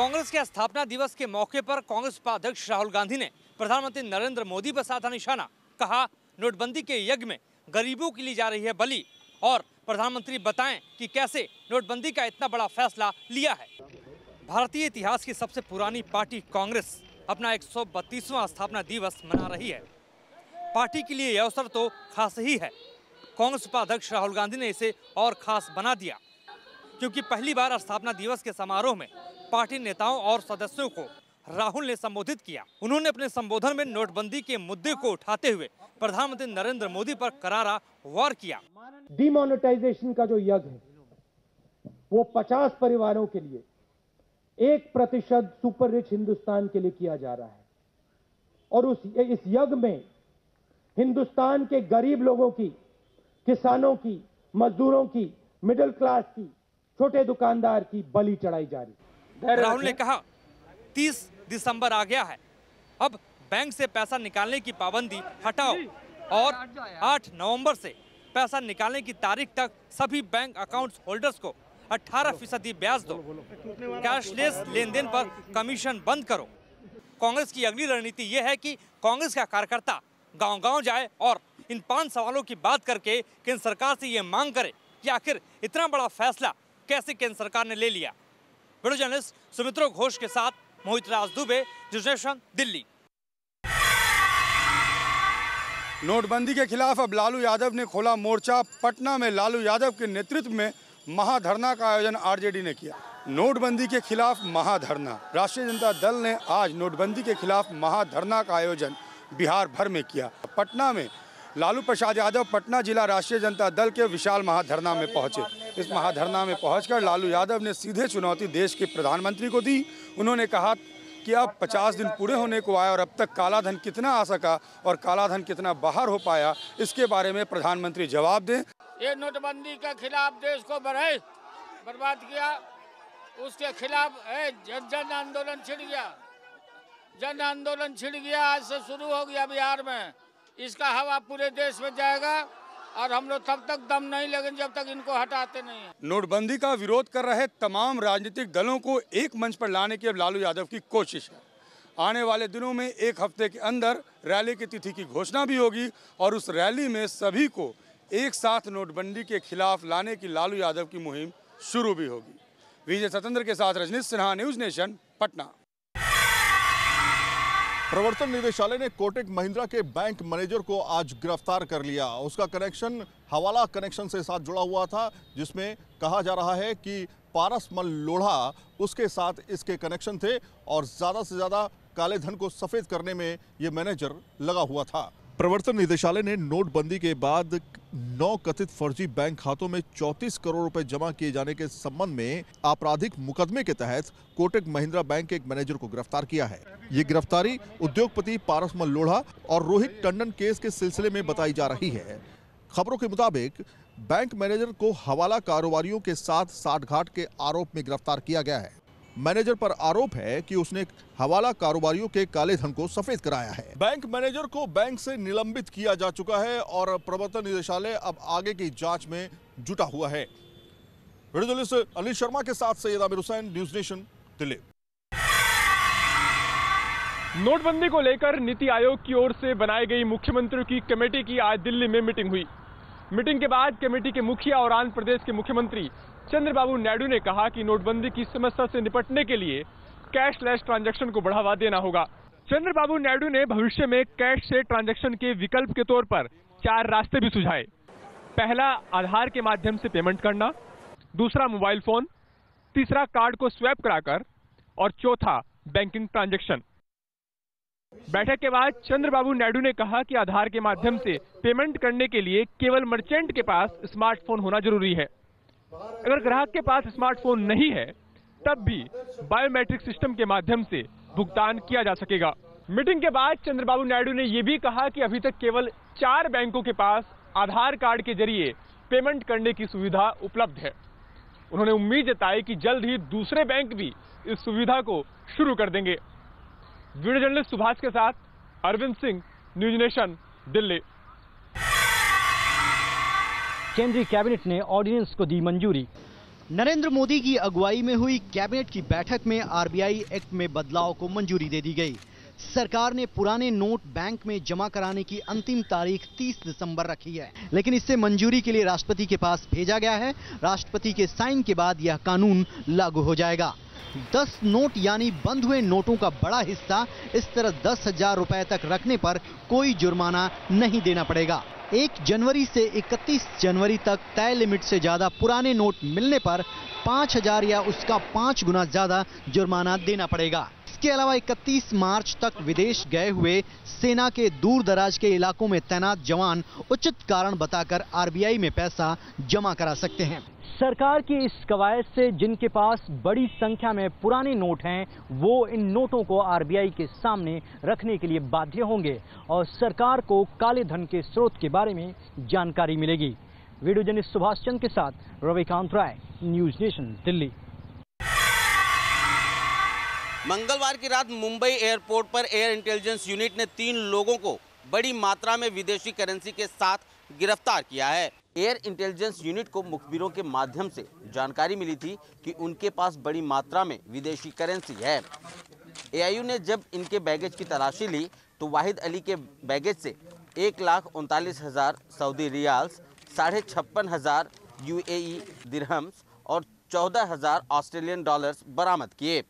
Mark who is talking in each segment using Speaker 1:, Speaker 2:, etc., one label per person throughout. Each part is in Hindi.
Speaker 1: कांग्रेस के स्थापना दिवस के मौके पर कांग्रेस उपाध्यक्ष राहुल गांधी ने प्रधानमंत्री नरेंद्र मोदी पर साधा निशाना। कहा, नोटबंदी के यज्ञ में गरीबों की ली जा रही है बलि और प्रधानमंत्री बताएं कि कैसे नोटबंदी का इतना बड़ा फैसला लिया है। भारतीय इतिहास की सबसे पुरानी पार्टी कांग्रेस अपना 132वां स्थापना दिवस मना रही है। पार्टी के लिए यह अवसर तो खास ही है। कांग्रेस उपाध्यक्ष राहुल गांधी ने इसे और खास बना दिया, क्योंकि पहली बार स्थापना दिवस के समारोह में पार्टी नेताओं और सदस्यों को राहुल ने संबोधित किया। उन्होंने अपने संबोधन में नोटबंदी के मुद्दे को उठाते हुए प्रधानमंत्री नरेंद्र मोदी पर करारा वार किया।
Speaker 2: डिमोनेटाइजेशन का जो यज्ञ है वो 50 परिवारों के लिए 1% सुपर रिच हिंदुस्तान के लिए किया जा रहा है और इस यज्ञ में हिंदुस्तान के गरीब लोगों की, किसानों की, मजदूरों की, मिडिल क्लास की, छोटे दुकानदार की बलि चढ़ाई जा रही है।
Speaker 1: राहुल ने कहा, 30 दिसंबर आ गया है, अब बैंक से पैसा निकालने की पाबंदी हटाओ और 8 नवंबर से पैसा निकालने की तारीख तक सभी बैंक अकाउंट्स होल्डर्स को 18% ब्याज दो। कैशलेस लेन देन पर कमीशन बंद करो। कांग्रेस की अगली रणनीति यह है कि कांग्रेस का कार्यकर्ता गांव-गांव जाए और इन 5 सवालों की बात करके केंद्र सरकार से ये मांग करे कि आखिर इतना बड़ा फैसला कैसे केंद्र सरकार ने ले लिया। वीडियो जर्नलिस्ट सुमित्रो घोष के साथ मोहित राज दुबे, न्यूज़ नेशन, दिल्ली।
Speaker 3: नोटबंदी के खिलाफ अब लालू यादव ने खोला मोर्चा। पटना में लालू यादव के नेतृत्व में महाधरना का आयोजन आरजेडी ने किया। नोटबंदी के खिलाफ महाधरना। राष्ट्रीय जनता दल ने आज नोटबंदी के खिलाफ महाधरना का आयोजन बिहार भर में किया। पटना में लालू प्रसाद यादव पटना जिला राष्ट्रीय जनता दल के विशाल महाधरना में पहुंचे। इस महाधरना में पहुंचकर लालू यादव ने सीधे चुनौती देश के प्रधानमंत्री को दी। उन्होंने कहा कि अब 50 दिन पूरे होने को आए और अब तक काला धन कितना आ सका और काला धन कितना बाहर हो पाया, इसके बारे में प्रधानमंत्री जवाब दें।
Speaker 4: ये नोटबंदी के खिलाफ देश को बर्बाद किया, उसके खिलाफ जन आंदोलन छिड़ गया। जन आंदोलन छिड़ गया, आज से शुरू हो गया बिहार में। इसका हवा पूरे देश में जाएगा और हम लोग तब तक दम नहीं लगेंगे जब तक इनको हटाते नहीं हैं।
Speaker 3: नोटबंदी का विरोध कर रहे तमाम राजनीतिक दलों को एक मंच पर लाने की अब लालू यादव की कोशिश है। आने वाले दिनों में 1 हफ्ते के अंदर रैली की तिथि की घोषणा भी होगी और उस रैली में सभी को एक साथ नोटबंदी के खिलाफ लाने की लालू यादव की मुहिम शुरू भी होगी। विजय सतेंद्र के साथ रजनीश सिन्हा, न्यूज़ नेशन, पटना।
Speaker 5: प्रवर्तन निदेशालय ने कोटक महिंद्रा के बैंक मैनेजर को आज गिरफ्तार कर लिया। उसका कनेक्शन हवाला कनेक्शन से साथ जुड़ा हुआ था, जिसमें कहा जा रहा है कि पारसमल लोढ़ा उसके साथ इसके कनेक्शन थे और ज़्यादा से ज़्यादा काले धन को सफ़ेद करने में ये मैनेजर लगा हुआ था। प्रवर्तन निदेशालय ने नोटबंदी के बाद 9 कथित फर्जी बैंक खातों में 34 करोड़ रुपए जमा किए जाने के संबंध में आपराधिक मुकदमे के तहत कोटक महिंद्रा बैंक के एक मैनेजर को गिरफ्तार किया है। ये गिरफ्तारी उद्योगपति पारसमल लोढ़ा और रोहित टंडन केस के सिलसिले में बताई जा रही है। खबरों के मुताबिक बैंक मैनेजर को हवाला कारोबारियों के साथ साठगांठ के आरोप में गिरफ्तार किया गया है। मैनेजर पर आरोप है कि उसने हवाला कारोबारियों के काले धन को सफेद कराया है। बैंक मैनेजर को बैंक से निलंबित किया जा चुका है और प्रवर्तन निदेशालय अब आगे की जांच में जुटा हुआ है। वीडियो जर्नलिस्ट अली शर्मा के साथ सैयद आमिर हुसैन, न्यूज़ नेशन, दिल्ली।
Speaker 6: नोटबंदी को लेकर नीति आयोग की ओर से बनाई गई मुख्यमंत्रियों की कमेटी की आज दिल्ली में मीटिंग हुई। मीटिंग के बाद कमेटी के मुखिया और आंध्र प्रदेश के मुख्यमंत्री चंद्रबाबू नायडू ने कहा कि नोटबंदी की समस्या से निपटने के लिए कैशलेस ट्रांजैक्शन को बढ़ावा देना होगा। चंद्रबाबू नायडू ने भविष्य में कैश से ट्रांजैक्शन के विकल्प के तौर पर 4 रास्ते भी सुझाए। पहला, आधार के माध्यम से पेमेंट करना, दूसरा मोबाइल फोन, तीसरा कार्ड को स्वैप कराकर और चौथा बैंकिंग ट्रांजैक्शन। बैठक के बाद चंद्रबाबू नायडू ने कहा कि आधार के माध्यम से पेमेंट करने के लिए केवल मर्चेंट के पास स्मार्टफोन होना जरूरी है। अगर ग्राहक के पास स्मार्टफोन नहीं है तब भी बायोमेट्रिक सिस्टम के माध्यम से भुगतान किया जा सकेगा। मीटिंग के बाद चंद्रबाबू नायडू ने यह भी कहा कि अभी तक केवल 4 बैंकों के पास आधार कार्ड के जरिए पेमेंट करने की सुविधा उपलब्ध है। उन्होंने उम्मीद जताई कि जल्द ही दूसरे बैंक भी इस सुविधा को शुरू कर देंगे। वीडियो जर्नलिस्ट सुभाष के साथ अरविंद सिंह, न्यूज़ नेशन, दिल्ली।
Speaker 7: केंद्रीय कैबिनेट ने ऑर्डिनेंस को दी मंजूरी। नरेंद्र मोदी की अगुवाई में हुई कैबिनेट की बैठक में आरबीआई एक्ट में बदलाव को मंजूरी दे दी गई। सरकार ने पुराने नोट बैंक में जमा कराने की अंतिम तारीख 30 दिसंबर रखी है, लेकिन इससे मंजूरी के लिए राष्ट्रपति के पास भेजा गया है। राष्ट्रपति के साइन के बाद यह कानून लागू हो जाएगा। 10 नोट यानी बंद हुए नोटों का बड़ा हिस्सा इस तरह 10,000 रुपए तक रखने पर कोई जुर्माना नहीं देना पड़ेगा। 1 जनवरी से 31 जनवरी तक तय लिमिट से ज्यादा पुराने नोट मिलने पर 5,000 या उसका 5 गुना ज्यादा जुर्माना देना पड़ेगा। इसके अलावा 31 मार्च तक विदेश गए हुए सेना के दूर दराज के इलाकों में तैनात जवान उचित कारण बताकर आरबीआई में पैसा जमा करा सकते हैं। सरकार की इस कवायद से जिनके पास बड़ी संख्या में पुराने नोट हैं, वो इन नोटों को आरबीआई के सामने रखने के लिए बाध्य होंगे और सरकार को काले धन के स्रोत के बारे में जानकारी मिलेगी। वीडियो जर्नलिस्ट सुभाष चंद्र के साथ रविकांत राय, न्यूज नेशन, दिल्ली।
Speaker 8: मंगलवार की रात मुंबई एयरपोर्ट पर एयर इंटेलिजेंस यूनिट ने 3 लोगों को बड़ी मात्रा में विदेशी करेंसी के साथ गिरफ्तार किया है। एयर इंटेलिजेंस यूनिट को मुखबिरों के माध्यम से जानकारी मिली थी कि उनके पास बड़ी मात्रा में विदेशी करेंसी है। एआईयू ने जब इनके बैगेज की तलाशी ली तो वाहिद अली के बैगेज से 1,39,000 सऊदी रियाल्स, 56,500 यूएई दिरहम्स और 14,000 ऑस्ट्रेलियन डॉलर्स बरामद किए।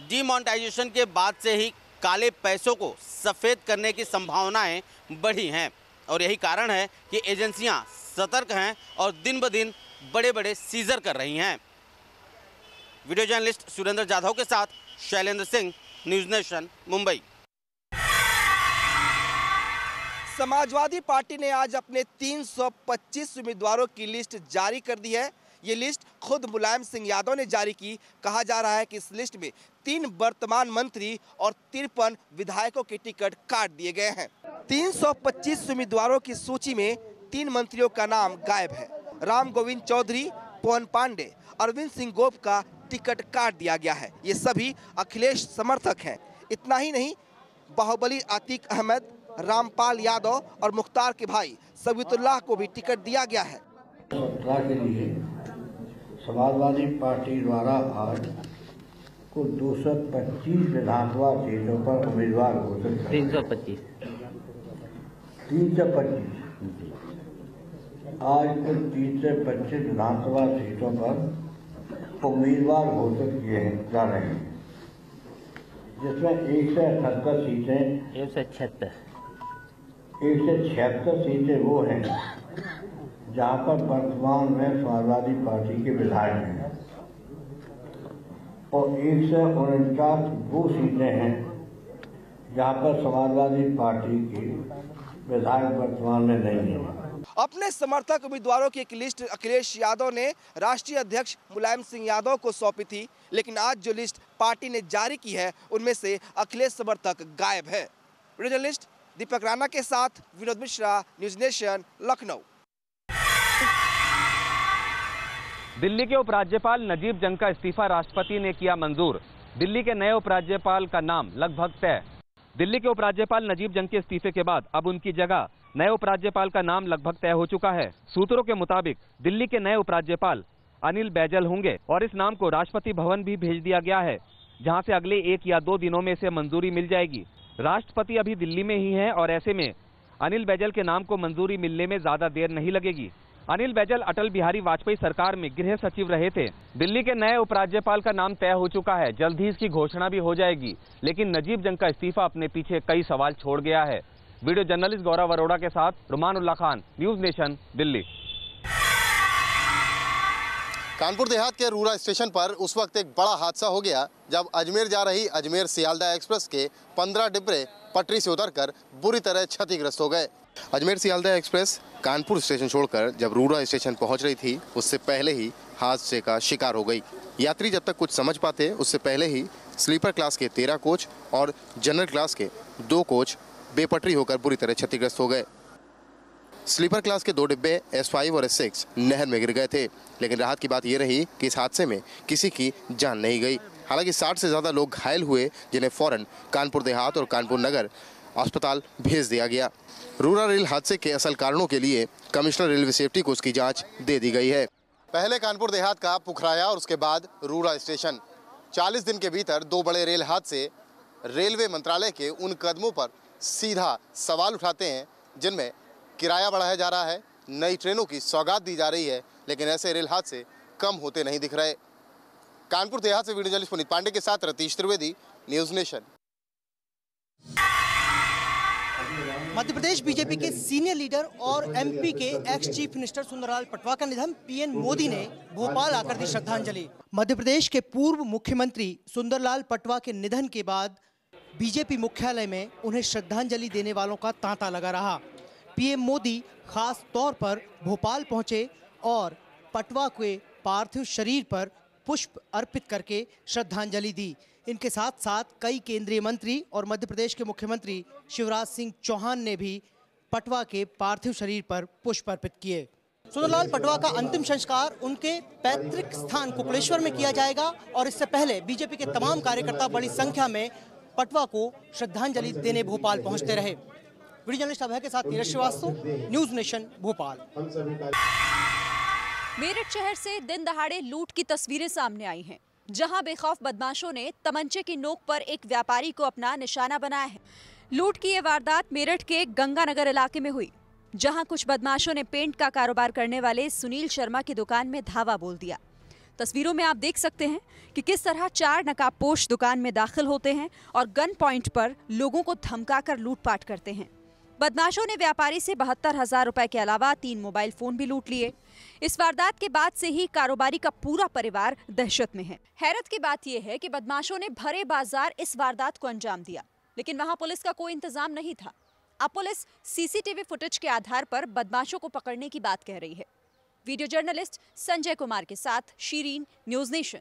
Speaker 8: डीमोनेटाइजेशन के बाद से ही काले पैसों को सफेद करने की संभावनाएं बढ़ी हैं और यही कारण है कि एजेंसियां सतर्क हैं और दिन ब दिन बड़े बड़े सीजर कर रही हैं। वीडियो जर्नलिस्ट सुरेंद्र जाधव के साथ Shailendra Singh, news nation, Mumbai.
Speaker 9: Samajwadi party ने आज अपने 325 उम्मीदवारों की लिस्ट जारी कर दी है। ये लिस्ट खुद मुलायम सिंह यादव ने जारी की। कहा जा रहा है कि इस लिस्ट में 3 वर्तमान मंत्री और 53 विधायकों के टिकट काट दिए गए हैं। 325 उम्मीदवारों की सूची में 3 मंत्रियों का नाम गायब है। राम गोविंद चौधरी, पवन पांडे, अरविंद सिंह गोप का टिकट काट दिया गया है। ये सभी अखिलेश समर्थक हैं। इतना ही नहीं, बाहुबली आतिक अहमद, रामपाल यादव और मुख्तार के भाई सबीतुल्लाह को भी टिकट दिया गया है।
Speaker 10: के लिए समाजवादी पार्टी द्वारा आज कुल 225 विधानसभा सीटों पर उम्मीदवार घोषित 325 आज कुल 325 विधानसभा सीटों पर उम्मीदवार घोषित किए जा रहे हैं, जिसमें 178 सीटें 176 सीटें वो हैं जहां पर वर्तमान में समाजवादी पार्टी के विधायक हैं और 149 वो सीटें हैं जहां पर समाजवादी पार्टी के विधायक वर्तमान में नहीं है।
Speaker 9: अपने समर्थक उम्मीदवारों की एक लिस्ट अखिलेश यादव ने राष्ट्रीय अध्यक्ष मुलायम सिंह यादव को सौंपी थी, लेकिन आज जो लिस्ट पार्टी ने जारी की है उनमें से अखिलेश समर्थक गायब है। वीडियो जर्नलिस्ट दीपक राणा के साथ विनोद मिश्रा, न्यूज नेशन, लखनऊ।
Speaker 6: दिल्ली के उपराज्यपाल नजीब जंग का इस्तीफा राष्ट्रपति ने किया मंजूर। दिल्ली के नए उपराज्यपाल का नाम लगभग तय। दिल्ली के उपराज्यपाल नजीब जंग के इस्तीफे के बाद अब उनकी जगह नए उपराज्यपाल का नाम लगभग तय हो चुका है। सूत्रों के मुताबिक दिल्ली के नए उपराज्यपाल अनिल बैजल होंगे और इस नाम को राष्ट्रपति भवन भी भेज दिया गया है, जहां से अगले 1 या 2 दिनों में इसे मंजूरी मिल जाएगी। राष्ट्रपति अभी दिल्ली में ही है और ऐसे में अनिल बैजल के नाम को मंजूरी मिलने में ज्यादा देर नहीं लगेगी। अनिल बैजल अटल बिहारी वाजपेयी सरकार में गृह सचिव रहे थे। दिल्ली के नए उपराज्यपाल का नाम तय हो चुका है, जल्द ही इसकी घोषणा भी हो जाएगी, लेकिन नजीब जंग का इस्तीफा अपने पीछे कई सवाल छोड़ गया है। वीडियो जर्नलिस्ट गौरव अरोड़ा के साथ रुमानुल्लाह खान, न्यूज नेशन, दिल्ली।
Speaker 11: कानपुर देहात के रूरा स्टेशन पर उस वक्त एक बड़ा हादसा हो गया जब अजमेर जा रही अजमेर सियालदा एक्सप्रेस के 15 डिब्बे पटरी से उतरकर बुरी तरह क्षतिग्रस्त हो गए। अजमेर सियालदा एक्सप्रेस कानपुर स्टेशन छोड़कर जब रूरा स्टेशन पहुंच रही थी उससे पहले ही हादसे का शिकार हो गई। यात्री जब तक कुछ समझ पाते उससे पहले ही स्लीपर क्लास के 13 कोच और जनरल क्लास के 2 कोच बेपटरी होकर बुरी तरह क्षतिग्रस्त हो गए। स्लीपर क्लास के 2 डिब्बे S5 और S6 नहर में गिर गए थे, लेकिन राहत की बात यह रही कि इस हादसे में किसी की जान नहीं गई। हालांकि 60 से ज़्यादा लोग घायल हुए, जिन्हें फौरन कानपुर देहात और कानपुर नगर अस्पताल भेज दिया गया। रूरा रेल हादसे के असल कारणों के लिए कमिश्नर रेलवे सेफ्टी को उसकी जांच दे दी गई है। पहले कानपुर देहात का पुखराया और उसके बाद रूरा स्टेशन। 40 दिन के भीतर 2 बड़े रेल हादसे रेलवे मंत्रालय के उन कदमों पर सीधा सवाल उठाते हैं जिनमें किराया बढ़ाया जा रहा है, नई ट्रेनों की सौगात दी जा रही है, लेकिन ऐसे रेल हादसे कम होते नहीं दिख रहे। कानपुर देहात से वीडियो जर्नलिस्ट पुनीत पांडे के साथ Ratish Trivedi, news nation.
Speaker 12: Madhya Pradesh BJP के सीनियर लीडर और एमपी के ex chief minister Sunderlal Patwa का निधन पीएम मोदी ने भोपाल आकर दी श्रद्धांजलि। मध्य प्रदेश के पूर्व मुख्यमंत्री सुंदरलाल पटवा के निधन के बाद बीजेपी मुख्यालय में उन्हें श्रद्धांजलि देने वालों का तांता लगा रहा। पीएम मोदी खास तौर पर भोपाल पहुंचे और पटवा के पार्थिव शरीर पर पुष्प अर्पित करके श्रद्धांजलि दी। इनके साथ साथ कई केंद्रीय मंत्री और मध्य प्रदेश के मुख्यमंत्री शिवराज सिंह चौहान ने भी पटवा के पार्थिव शरीर पर पुष्प अर्पित किए। सुंदरलाल पटवा का अंतिम संस्कार उनके पैतृक स्थान कुकड़ेश्वर में किया जाएगा और इससे पहले बीजेपी के तमाम कार्यकर्ता बड़ी संख्या में पटवा को श्रद्धांजलि देने भोपाल पहुंचते रहे। वीडियो जर्नलिस्ट अभय के साथ नीरज श्रीवास्तव, न्यूज नेशन भोपाल।
Speaker 13: मेरठ शहर से दिन दहाड़े लूट की तस्वीरें सामने आई हैं, जहां बेखौफ बदमाशों ने तमंचे की नोक पर एक व्यापारी को अपना निशाना बनाया है। लूट की ये वारदात मेरठ के गंगानगर इलाके में हुई, जहां कुछ बदमाशों ने पेंट का कारोबार करने वाले सुनील शर्मा की दुकान में धावा बोल दिया। तस्वीरों में आप देख सकते हैं कि किस तरह 4 नकाबपोश दुकान में दाखिल होते हैं और गन पॉइंट पर लोगों को धमकाकर लूटपाट करते हैं। बदमाशों ने व्यापारी से 72,000 रुपए के अलावा 3 मोबाइल फोन भी लूट लिए। इस वारदात के बाद से ही कारोबारी का पूरा परिवार दहशत में है। हैरत की बात यह है कि बदमाशों ने भरे बाजार इस वारदात को अंजाम दिया, लेकिन वहां पुलिस का कोई इंतजाम नहीं था। अब पुलिस सीसीटीवी फुटेज के आधार पर बदमाशों को पकड़ने की बात कह रही है। वीडियो जर्नलिस्ट संजय कुमार के साथ शीरीन, न्यूज नेशन।